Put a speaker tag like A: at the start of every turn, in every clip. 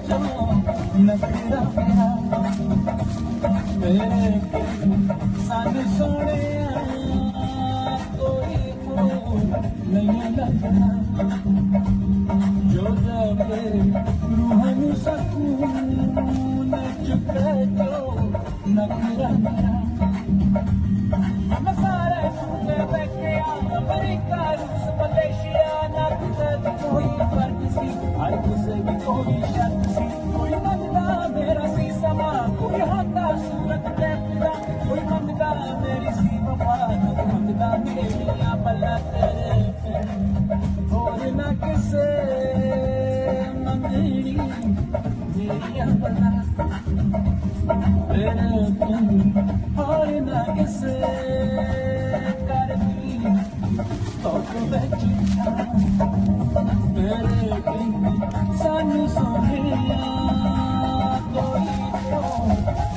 A: जो नखरा मेरा मेरे सन सोने कोई को नहीं लगना जो जब रूह नू सकून चुके जो नखरा मेरा मैं सारे सुने बैठे अमेरिका रूस मलेशिया ना किसे भी कोई फर्क सी हर किसे भी कोई शर्त सी कोई मंगता मेरा सी समा कोई होता सूरत देखता कोई मंगता मेरी सी वफा कोई मंगता मेरी पल्ला तेरे और ना किसे मंगनी मेरी पल्ला और ना किसे करती तो बेचता मेरे सानू सोने कोई तो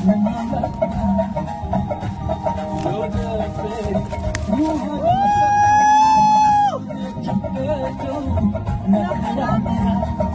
A: नहीं लगता जो जैसे रूह चुके जो नखरा मेरा